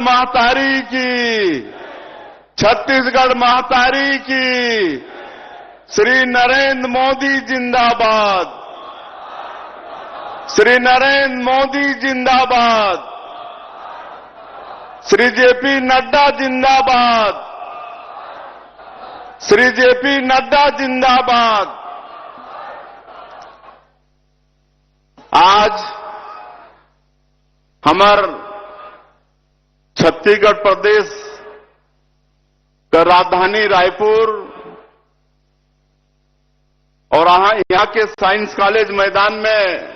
महतारी की, छत्तीसगढ़ महतारी की, श्री नरेंद्र मोदी जिंदाबाद, श्री नरेंद्र मोदी जिंदाबाद, श्री जेपी नड्डा जिंदाबाद, श्री जेपी नड्डा जिंदाबाद। आज हमार छत्तीसगढ़ प्रदेश का राजधानी रायपुर और यहाँ के साइंस कॉलेज मैदान में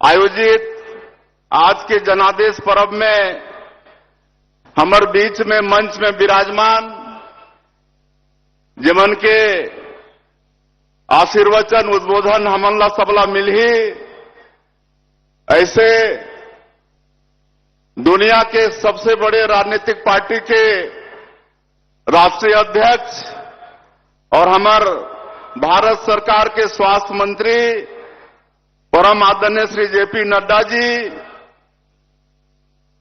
आयोजित आज के जनादेश पर्व में हमार बीच में मंच में विराजमान जिमन के आशीर्वचन उद्बोधन हमला सबला मिलही ऐसे दुनिया के सबसे बड़े राजनीतिक पार्टी के राष्ट्रीय अध्यक्ष और हमार भारत सरकार के स्वास्थ्य मंत्री परम आदरणीय श्री जेपी नड्डा जी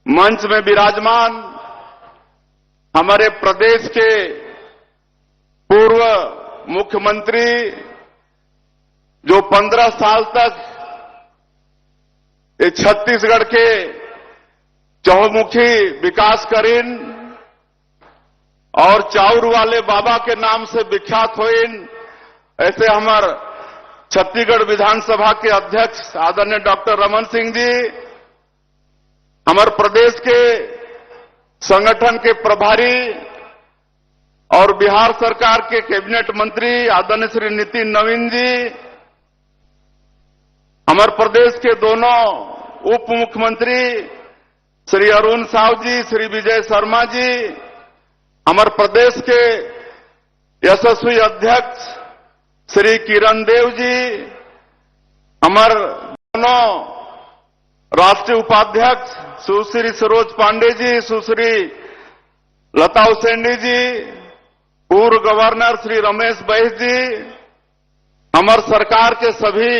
मंच में विराजमान, हमारे प्रदेश के पूर्व मुख्यमंत्री जो 15 साल तक ये छत्तीसगढ़ के चहुमुखी विकास करीन और चाउर वाले बाबा के नाम से विख्यात होइन, ऐसे हमार छत्तीसगढ़ विधानसभा के अध्यक्ष आदरणीय डॉक्टर रमन सिंह जी, हमारे प्रदेश के संगठन के प्रभारी और बिहार सरकार के कैबिनेट मंत्री आदरणीय श्री नितिन नवीन जी, हमारे प्रदेश के दोनों उप मुख्यमंत्री श्री अरुण साव जी, श्री विजय शर्मा जी, हमारे प्रदेश के यशस्वी अध्यक्ष श्री किरण देव जी, हमारे दोनों राष्ट्रीय उपाध्यक्ष सुश्री सरोज पांडे जी, सुश्री लता उसेंडी जी, पूर्व गवर्नर श्री रमेश बैस जी, हमारे सरकार के सभी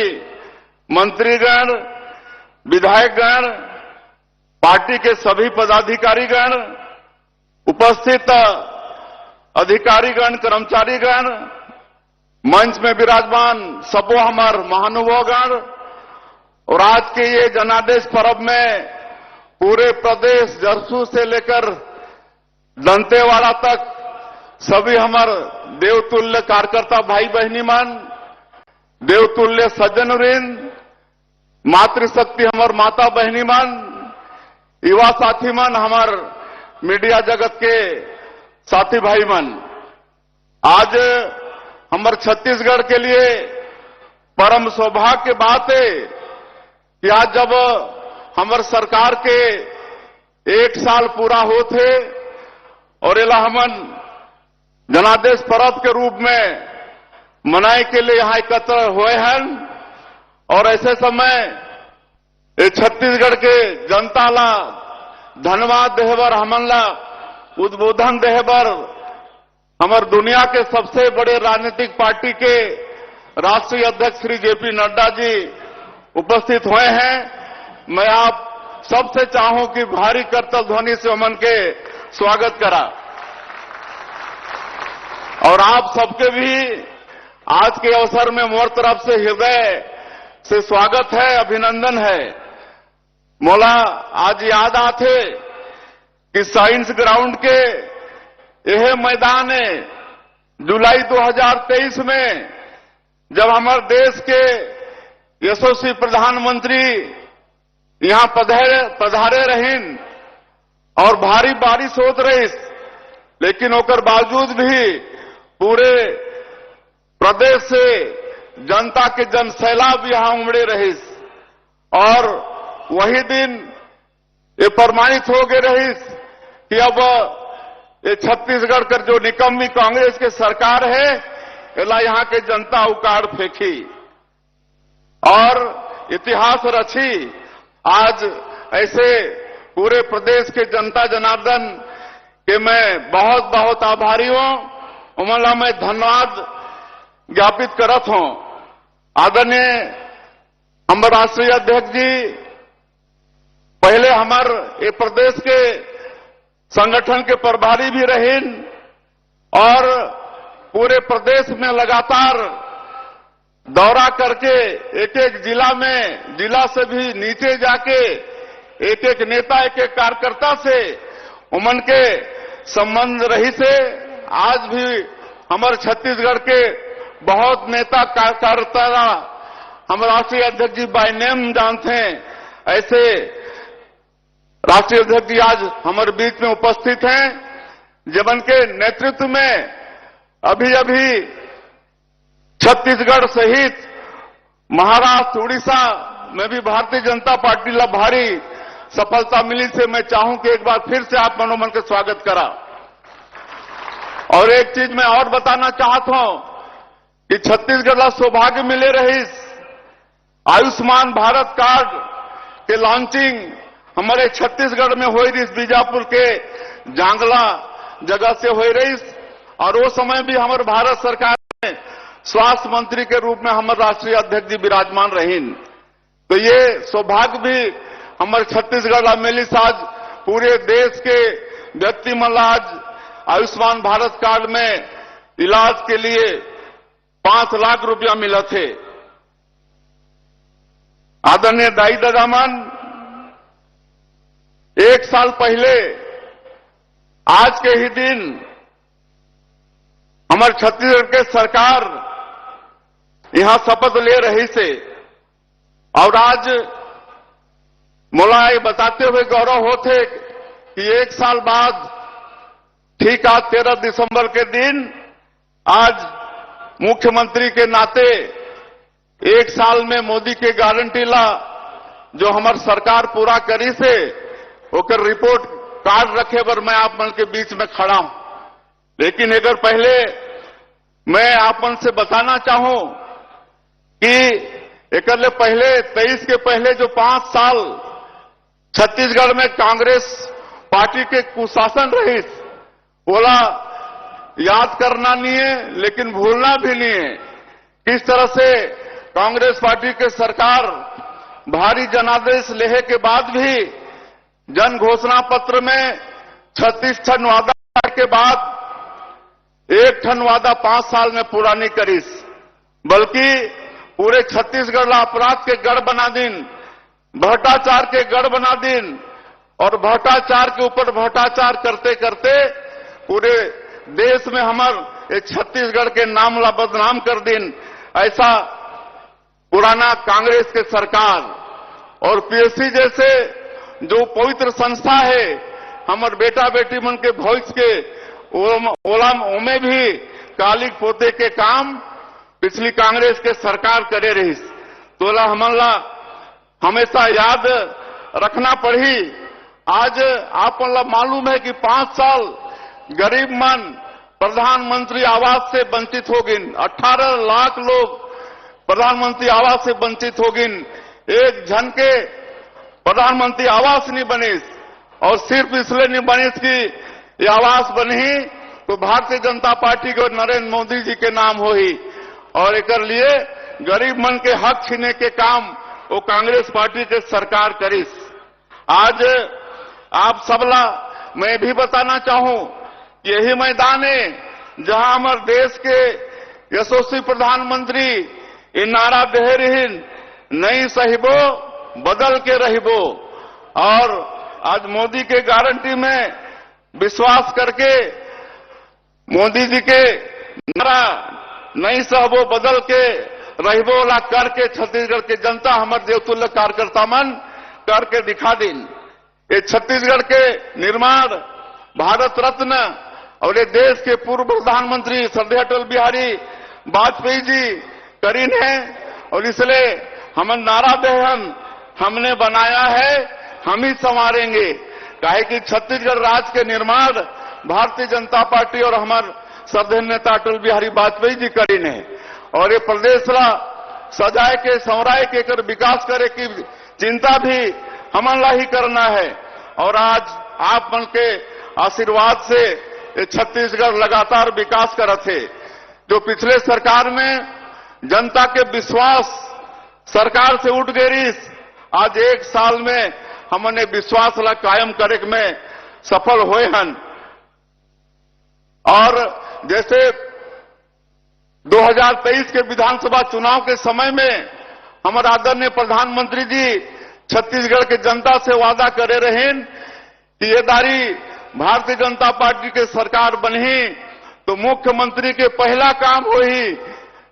मंत्रीगण, विधायकगण, पार्टी के सभी पदाधिकारीगण, उपस्थित अधिकारीगण, कर्मचारीगण, मंच में विराजमान सबो हमार महानुभावगण और आज के ये जनादेश पर्व में पूरे प्रदेश जरसू से लेकर दंतेवाड़ा तक सभी हमार देवतुल्य कार्यकर्ता भाई बहनी मन, देवतुल्य सज्जन वृंद, मातृशक्ति हमार माता बहनी मन, युवा साथी मन, हमार मीडिया जगत के साथी भाई मन, आज हमारे छत्तीसगढ़ के लिए परम सौभाग्य की बात है कि आज जब हमारे सरकार के 1 साल पूरा होते और एला हमन जनादेश पर्व के रूप में मनाए के लिए यहाँ एकत्र हुए हैं और ऐसे समय ये छत्तीसगढ़ के जनता ला धन्यवाद देहबर, हमन ला उद्बोधन देहबर हमार दुनिया के सबसे बड़े राजनीतिक पार्टी के राष्ट्रीय अध्यक्ष श्री जेपी नड्डा जी उपस्थित हुए हैं। मैं आप सबसे चाहूं कि भारी करतल ध्वनि से हमन के स्वागत करा और आप सबके भी आज के अवसर में मोर तरफ से हृदय से स्वागत है, अभिनंदन है। मोला आज याद आते कि साइंस ग्राउंड के यह मैदान है जुलाई 2023 में जब हमारे देश के यशस्वी प्रधानमंत्री यहां पधारे रहीन और भारी बारिश होत रही, लेकिन ओकर बावजूद भी पूरे प्रदेश से जनता के जनसैलाब यहां उमड़े रही और वही दिन ये प्रमाणित हो गए रही कि अब ये छत्तीसगढ़ का जो निकम्मी कांग्रेस के सरकार है एला यहां के जनता उकाड़ फेंकी और इतिहास रची। आज ऐसे पूरे प्रदेश के जनता जनार्दन के मैं बहुत बहुत आभारी हूं, उमला मैं धन्यवाद ज्ञापित करत हूं। आदरणीय हमारे राष्ट्रीय अध्यक्ष जी पहले हमार ये प्रदेश के संगठन के प्रभारी भी रहीन और पूरे प्रदेश में लगातार दौरा करके एक एक जिला में, जिला से भी नीचे जाके एक एक नेता, एक एक कार्यकर्ता से उमन के संबंध रही से आज भी हमारे छत्तीसगढ़ के बहुत नेता कार्यकर्ता हम राष्ट्रीय अध्यक्ष जी बाय नेम जानते हैं। ऐसे राष्ट्रीय अध्यक्ष जी आज हमारे बीच में उपस्थित हैं, जबन के नेतृत्व में अभी अभी छत्तीसगढ़ सहित महाराष्ट्र, उड़ीसा में भी भारतीय जनता पार्टी ला भारी सफलता मिली से मैं चाहूं कि एक बार फिर से आप मनोमन के स्वागत करा। और एक चीज मैं और बताना चाहता हूं कि छत्तीसगढ़ ला सौभाग्य मिले रही आयुष्मान भारत कार्ड के लॉन्चिंग हमारे छत्तीसगढ़ में हो रही, बीजापुर के जांगला जगह से हो रही, और वो समय भी हमारे भारत सरकार में स्वास्थ्य मंत्री के रूप में हमारे राष्ट्रीय अध्यक्ष जी विराजमान रहीन। तो ये सौभाग्य भी हमारे छत्तीसगढ़ मिली। आज पूरे देश के व्यक्ति मन आज आयुष्मान भारत कार्ड में इलाज के लिए 5 लाख रुपया मिला थे। आदरणीय दाई दादामन, 1 साल पहले आज के ही दिन हमारे छत्तीसगढ़ के सरकार यहां शपथ ले रही से, और आज मोला ये बताते हुए गौरव होते कि 1 साल बाद ठीक आज 13 दिसंबर के दिन आज मुख्यमंत्री के नाते 1 साल में मोदी के गारंटी ला जो हमारी सरकार पूरा करी से ओकर रिपोर्ट कार्ड रखे पर मैं आप मन के बीच में खड़ा हूं। लेकिन अगर पहले मैं आप मन से बताना चाहूं कि एक पहले 23 के पहले जो 5 साल छत्तीसगढ़ में कांग्रेस पार्टी के कुशासन रही, बोला याद करना नहीं है लेकिन भूलना भी नहीं है। किस तरह से कांग्रेस पार्टी के सरकार भारी जनादेश लेने के बाद भी जन घोषणा पत्र में 36 ठन वादा के बाद 1 ठन वादा 5 साल में पूरा नहीं करीस, बल्कि पूरे छत्तीसगढ़ अपराध के गढ़ बना दिन, भ्रष्टाचार के गढ़ बना दिन, और भ्रष्टाचार के ऊपर भ्रष्टाचार करते करते पूरे देश में हमारे छत्तीसगढ़ के नाम ला बदनाम कर दिन। ऐसा पुराना कांग्रेस के सरकार और पीएससी जैसे जो पवित्र संस्था है हमारे बेटा बेटी मन के भविष्य के ओमे भी कालिक पोते के काम पिछली कांग्रेस के सरकार करे रही। तोला हमला हमेशा याद रखना पड़ी। आज आप मालूम है कि 5 साल गरीब मन प्रधानमंत्री आवास से वंचित हो गए। 18 लाख लोग प्रधानमंत्री आवास से वंचित हो गए। एक जन के प्रधानमंत्री आवास नहीं बने, और सिर्फ इसलिए नहीं बने कि ये आवास बनी तो भारतीय जनता पार्टी के नरेंद्र मोदी जी के नाम हो ही, और एक लिए गरीब मन के हक छीने के काम वो कांग्रेस पार्टी के सरकार करीस। आज आप सबला मैं भी बताना चाहूं, यही मैदान है जहां हमारे देश के यशस्वी प्रधानमंत्री ये नारा दे रही, नहीं सहिबो बदल के रहिबो, और आज मोदी के गारंटी में विश्वास करके मोदी जी के नारा नहीं सहबो बदल के रहिबो ला करके छत्तीसगढ़ के जनता हमारे देवतुल्य कार्यकर्ता मन करके दिखा दिन। ये छत्तीसगढ़ के निर्माण भारत रत्न और ये देश के पूर्व प्रधानमंत्री श्रद्धेय अटल बिहारी वाजपेयी जी करीन है, और इसलिए हम नारा देहन हमने बनाया है, हम ही संवारेंगे। काहे कि छत्तीसगढ़ राज्य के निर्माण भारतीय जनता पार्टी और हमारे श्रद्धेय नेता अटल बिहारी वाजपेयी जी करीन है, और ये प्रदेश ला सजाए के संवराय के कर विकास करे की चिंता भी हमला ही करना है। और आज आप मन के आशीर्वाद से ये छत्तीसगढ़ लगातार विकास करत है। जो पिछले सरकार में जनता के विश्वास सरकार से उठ गई, आज 1 साल में हमने विश्वास ला कायम करे में सफल हुए हन। और जैसे 2023 के विधानसभा चुनाव के समय में हमारे आदरणीय प्रधानमंत्री जी छत्तीसगढ़ के जनता से वादा करे रहें कि ये दारी भारतीय जनता पार्टी के सरकार बनी तो मुख्यमंत्री के पहला काम वही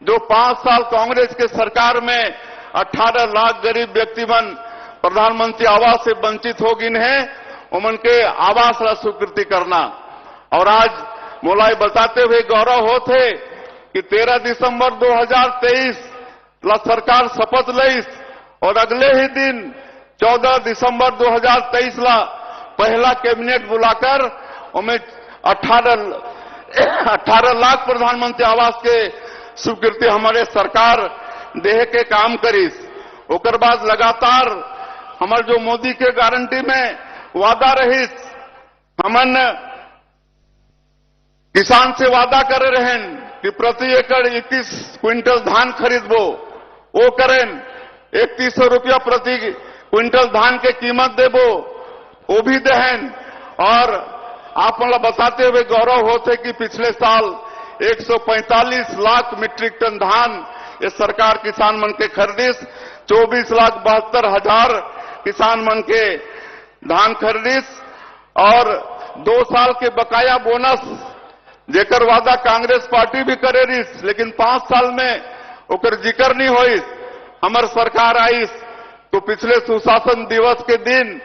जो 5 साल कांग्रेस के सरकार में 18 लाख गरीब व्यक्ति मन प्रधानमंत्री आवास से वंचित हो गिन है उनके आवास ला स्वीकृति करना। और आज मोलाई बताते हुए गौरव होते कि 13 दिसंबर 2023 ला सरकार शपथ लईस और अगले ही दिन 14 दिसंबर 2023 ला पहला कैबिनेट बुलाकर उनमें 18 लाख प्रधानमंत्री आवास के स्वीकृति हमारे सरकार देह के काम करीस। ओकर बाद लगातार हमारे जो मोदी के गारंटी में वादा रहीस, हमन किसान से वादा करे रहें कि प्रति एकड़ 21 क्विंटल धान खरीदबो, वो करें 3100 रुपया प्रति क्विंटल धान के कीमत देबो, वो भी देहन। और आप मतलब बताते हुए गौरव होते कि पिछले साल 145 लाख मीट्रिक टन धान ये सरकार किसान मन के खरीदिस, 24,72,000 किसान मन के धान खरीदिस। और 2 साल के बकाया बोनस जेकर वादा कांग्रेस पार्टी भी करे रहीस, लेकिन 5 साल में ओकर जिक्र नहीं होइस। हमार सरकार आईस तो पिछले सुशासन दिवस के दिन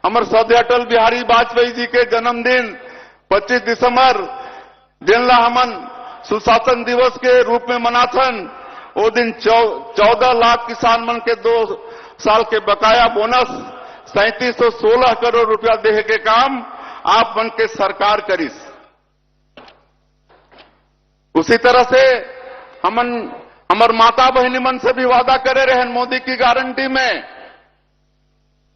हमारे सौदे अटल बिहारी वाजपेयी जी के जन्मदिन 25 दिसंबर जिनला हमन सुशासन दिवस के रूप में मनाथन, वो दिन 14 लाख किसान मन के 2 साल के बकाया बोनस 3716 करोड़ रुपया देहे के काम आप मन के सरकार करीस। उसी तरह से हमन हमार माता बहनी मन से भी वादा करे रहे मोदी की गारंटी में,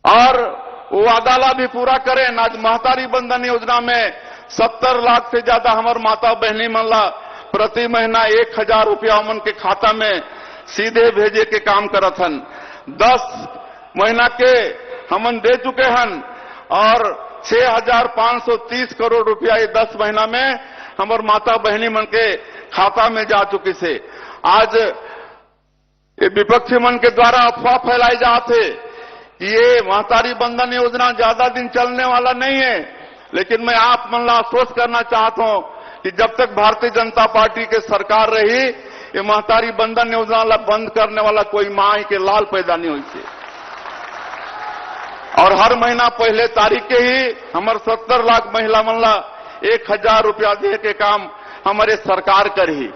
और वो वादा ला भी पूरा करें। आज महतारी बंधन योजना में 70 लाख से ज्यादा हमार माता बहनी मन ला प्रति महीना 1000 रुपया उमन के खाता में सीधे भेजे के काम करत हन। 10 महीना के हमन दे चुके हन और 6530 करोड़ रुपया ये 10 महीना में हमार माता बहनी मन के खाता में जा चुकी से। आज ये विपक्षी मन के द्वारा अफवाह फैलाई जाते कि ये महतारी बंधन योजना ज्यादा दिन चलने वाला नहीं है, लेकिन मैं आप मन ला आश्वस्त करना चाहता हूं कि जब तक भारतीय जनता पार्टी के सरकार रही ये महतारी बंधन योजना ला बंद करने वाला कोई मां के लाल पैदा नहीं हुई थी। और हर महीना पहले तारीख के ही हमारे 70 लाख महिला मन ला 1000 रुपया दे के काम हमारे सरकार करी।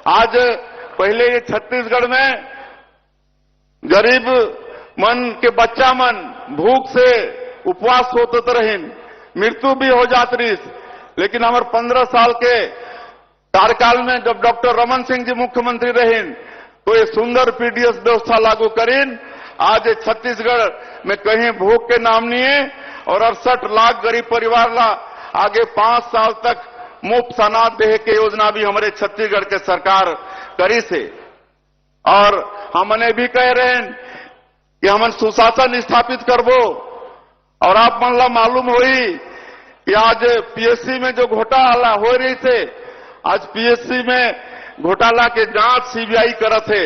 आज पहले ये छत्तीसगढ़ में गरीब मन के बच्चा मन भूख से उपवास होते रहे, मृत्यु भी हो जाती रही। लेकिन हमारे 15 साल के कार्यकाल में जब डॉक्टर रमन सिंह जी मुख्यमंत्री रहे तो ये सुंदर पीडीएस व्यवस्था लागू करीन। आज छत्तीसगढ़ में कहीं भूख के नाम नहीं है और 68 लाख गरीब परिवार ला आगे 5 साल तक मुफ्त अनाज देहे के योजना भी हमारे छत्तीसगढ़ के सरकार करी से। और हमने भी कह रहे हैं कि हम सुशासन स्थापित करबो। और आप मन ला मालूम हुई कि आज पीएससी में जो घोटाला हो रही थे, आज पीएससी में घोटाला के जांच सीबीआई करत है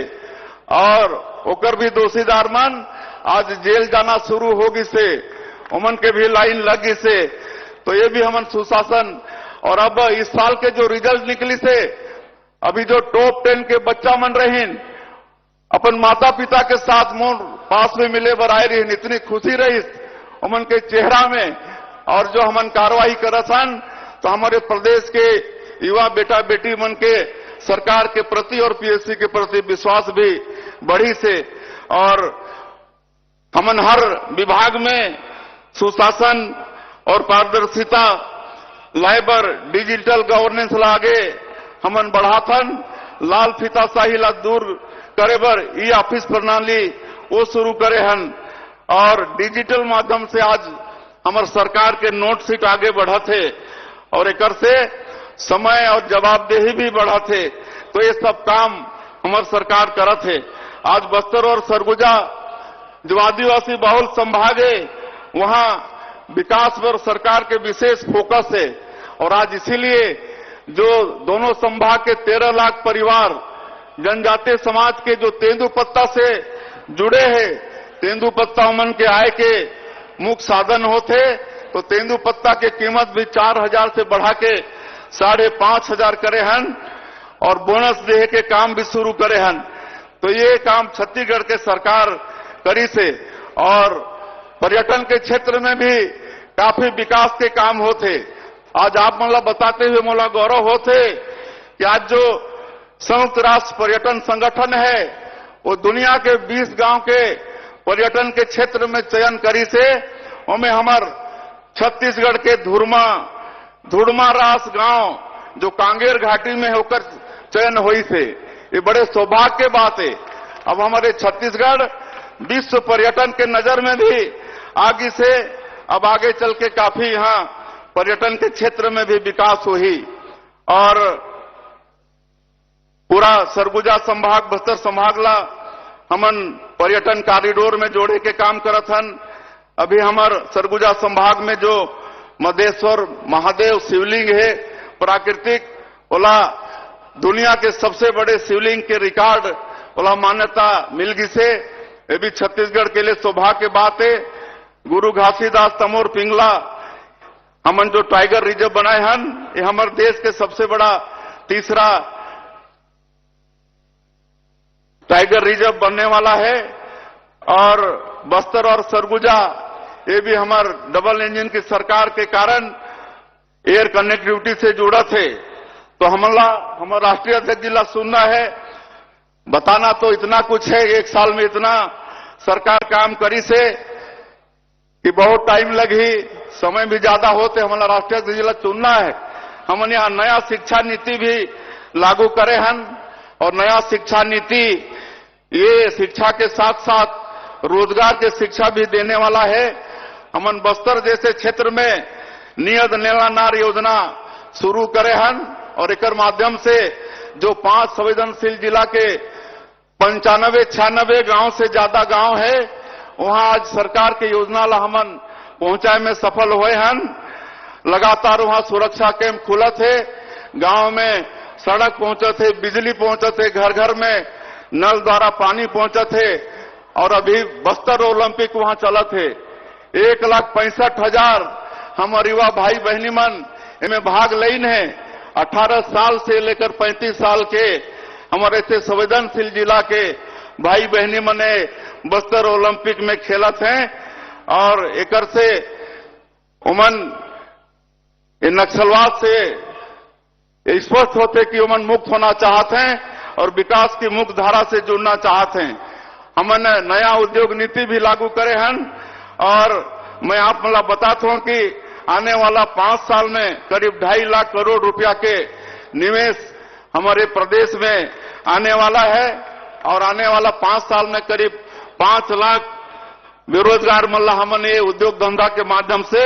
और ओकर भी दोषीदार मन आज जेल जाना शुरू होगी से, उमन के भी लाइन लगी से। तो ये भी हमन सुशासन। और अब इस साल के जो रिजल्ट निकली से, अभी जो टॉप 10 के बच्चा मन रहीन अपन माता पिता के साथ मोर पास में मिले बर आए रही, इतनी खुशी रही उमन के चेहरा में। और जो हमन कार्रवाई करत हन तो हमारे प्रदेश के युवा बेटा बेटी मन के सरकार के प्रति और पीएससी के प्रति विश्वास भी बढ़ी से। और हमन हर विभाग में सुशासन और पारदर्शिता लाइबर डिजिटल गवर्नेंस लागे हमन बढ़ाथन। लाल फीताशाही ला दूर करे बर ई ऑफिस प्रणाली वो शुरू करे हन और डिजिटल माध्यम से आज हमार सरकार के नोट सीट आगे बढ़त है और एक से समय और जवाबदेही भी बढ़त है। तो ये सब काम हमार सरकार करत है। आज बस्तर और सरगुजा जो आदिवासी बहुल संभाग है वहां विकास पर सरकार के विशेष फोकस है। और आज इसीलिए जो दोनों संभाग के 13 लाख परिवार जनजातीय समाज के जो तेंदुपत्ता से जुड़े हैं, तेंदुपत्ता उमन के आय के मुख्य साधन होते, तो तेंदुपत्ता की कीमत भी 4,000 से बढ़ा के 5,500 करे हन और बोनस देहे के काम भी शुरू करे हन। तो ये काम छत्तीसगढ़ के सरकार करी से और पर्यटन के क्षेत्र में भी काफी विकास के काम होते। आज आप मला बताते हुए मोला गौरव होते कि आज जो संयुक्त राष्ट्र पर्यटन संगठन है वो दुनिया के 20 गांव के पर्यटन के क्षेत्र में चयन करी से उनमें हमार छत्तीसगढ़ के धुड़मा रास गांव जो कांगेर घाटी में होकर चयन हुई से, ये बड़े सौभाग्य की बात है। अब हमारे छत्तीसगढ़ विश्व पर्यटन के नजर में भी आगे से अब आगे चल के काफी यहां पर्यटन के क्षेत्र में भी विकास हुई और पूरा सरगुजा संभाग बस्तर संभाग ला हमन पर्यटन कॉरिडोर में जोड़े के काम करत हन। अभी हमार सरगुजा संभाग में जो मधेश्वर महादेव शिवलिंग है प्राकृतिक, ओला दुनिया के सबसे बड़े शिवलिंग के रिकॉर्ड ओला मान्यता मिल गई से, ये भी छत्तीसगढ़ के लिए सौभाग्य की बात है। गुरु घासीदास तमोर पिंगला हमन जो टाइगर रिजर्व बनाए हन, ये हमारे देश के सबसे बड़ा तीसरा टाइगर रिजर्व बनने वाला है। और बस्तर और सरगुजा ये भी हमार डबल इंजन की सरकार के कारण एयर कनेक्टिविटी से जुड़ा थे। तो हमारा राष्ट्रीय अध्यक्ष जिला सुनना है, बताना तो इतना कुछ है, एक साल में इतना सरकार काम करी से कि बहुत टाइम लगी, समय भी ज्यादा होते। हमारा राष्ट्रीय अध्यक्ष जिला चुनना है। हमने यहाँ नया शिक्षा नीति भी लागू करे हन और नया शिक्षा नीति ये शिक्षा के साथ साथ रोजगार के शिक्षा भी देने वाला है। हमन बस्तर जैसे क्षेत्र में नियत नेलानार योजना शुरू करे हन और एक माध्यम से जो 5 संवेदनशील जिला के 95-96 गांव से ज्यादा गांव है, वहां आज सरकार के योजना ला हमन पहुंचाए में सफल हुए हन। लगातार वहां सुरक्षा कैंप खुला थे, गांव में सड़क पहुंचे थे, बिजली पहुंचे थे, घर घर में नल द्वारा पानी पहुंचे थे और अभी बस्तर ओलंपिक वहां चला थे। 1,65,000 हमारे युवा भाई बहनी मन इनमें भाग लेन है। 18 साल से लेकर 35 साल के हमारे ऐसे संवेदनशील जिला के भाई बहनी मने बस्तर ओलंपिक में खेलत हैं और एकर से उमन ये नक्सलवाद से स्पष्ट होते कि उमन मुक्त होना चाहते हैं और विकास की मुक्त धारा से जुड़ना चाहते हैं। हमन नया उद्योग नीति भी लागू करे हन और मैं आप मला बताता हूं कि आने वाला 5 साल में करीब 2.5 लाख करोड़ रुपया के निवेश हमारे प्रदेश में आने वाला है और आने वाला 5 साल में करीब 5 लाख बेरोजगार मल्ला हमन ये उद्योग धंधा के माध्यम से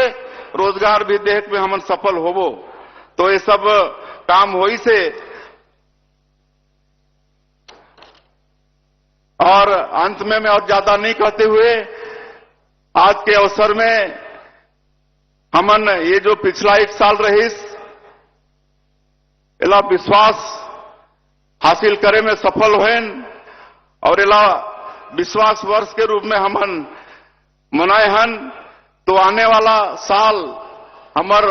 रोजगार भी देख में हमन सफल होवो। तो ये सब काम होई से और अंत में मैं और ज्यादा नहीं कहते हुए आज के अवसर में हमन ये जो पिछला 1 साल रहीस इला विश्वास हासिल करे में सफल हुए और इला विश्वास वर्ष के रूप में हमन मनाए हन। तो आने वाला साल हमर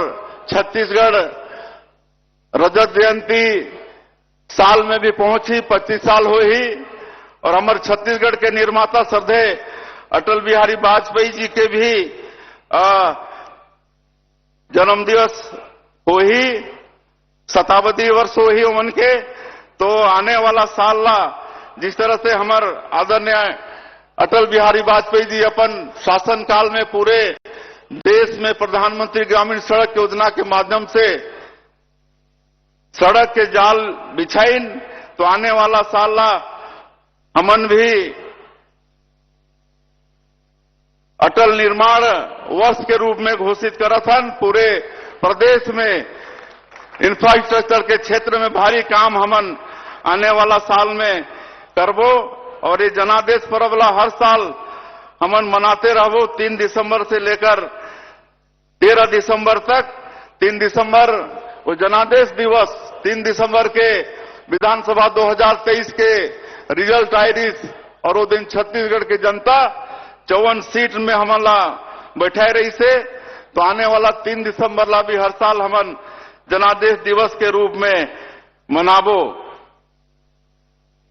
छत्तीसगढ़ रजत जयंती साल में भी पहुंची, 25 साल हुई और हमर छत्तीसगढ़ के निर्माता श्रद्धे अटल बिहारी वाजपेयी जी के भी जन्म दिवस हो ही, शताब्दी वर्ष हो ही उमन के। तो आने वाला साल ला जिस तरह से हमार आदरणीय अटल बिहारी वाजपेयी जी अपन शासन काल में पूरे देश में प्रधानमंत्री ग्रामीण सड़क योजना के माध्यम से सड़क के जाल बिछाइन, तो आने वाला साल ला हमन भी अटल निर्माण वर्ष के रूप में घोषित करत हन। पूरे प्रदेश में इंफ्रास्ट्रक्चर के क्षेत्र में भारी काम हमन आने वाला साल में करबो और ये जनादेश पर्व ला हर साल हमन मनाते रहो 3 दिसंबर से लेकर 13 दिसंबर तक। 3 दिसंबर वो जनादेश दिवस, 3 दिसंबर के विधानसभा 2023 के रिजल्ट आईरिस और वो दिन छत्तीसगढ़ की जनता 54 सीट में हमला बैठे रही से। तो आने वाला 3 दिसंबर ला भी हर साल हमन जनादेश दिवस के रूप में मनाबो।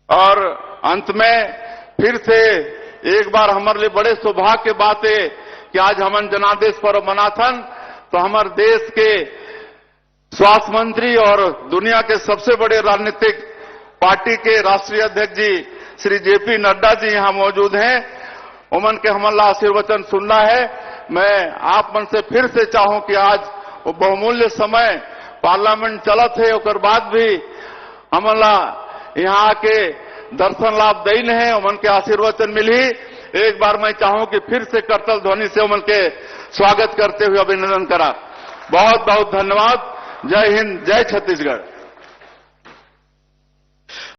और अंत में फिर से एक बार हमारे लिए बड़े सौभाग्य की बात है कि आज हमन जनादेश पर्व मनाथन। तो हमारे देश के स्वास्थ्य मंत्री और दुनिया के सबसे बड़े राजनीतिक पार्टी के राष्ट्रीय अध्यक्ष जी श्री जेपी नड्डा जी यहां मौजूद हैं। उमन के हमला आशीर्वचन सुनना है। मैं आप मन से फिर से चाहूं कि आज वो बहुमूल्य समय पार्लियामेंट चलत है, उसके बाद भी हमला यहां आके दर्शन लाभ देन है, उमन के आशीर्वचन मिली। एक बार मैं चाहूं कि फिर से करतल ध्वनि से उमन के स्वागत करते हुए अभिनंदन करा। बहुत बहुत धन्यवाद। जय हिंद, जय छत्तीसगढ़।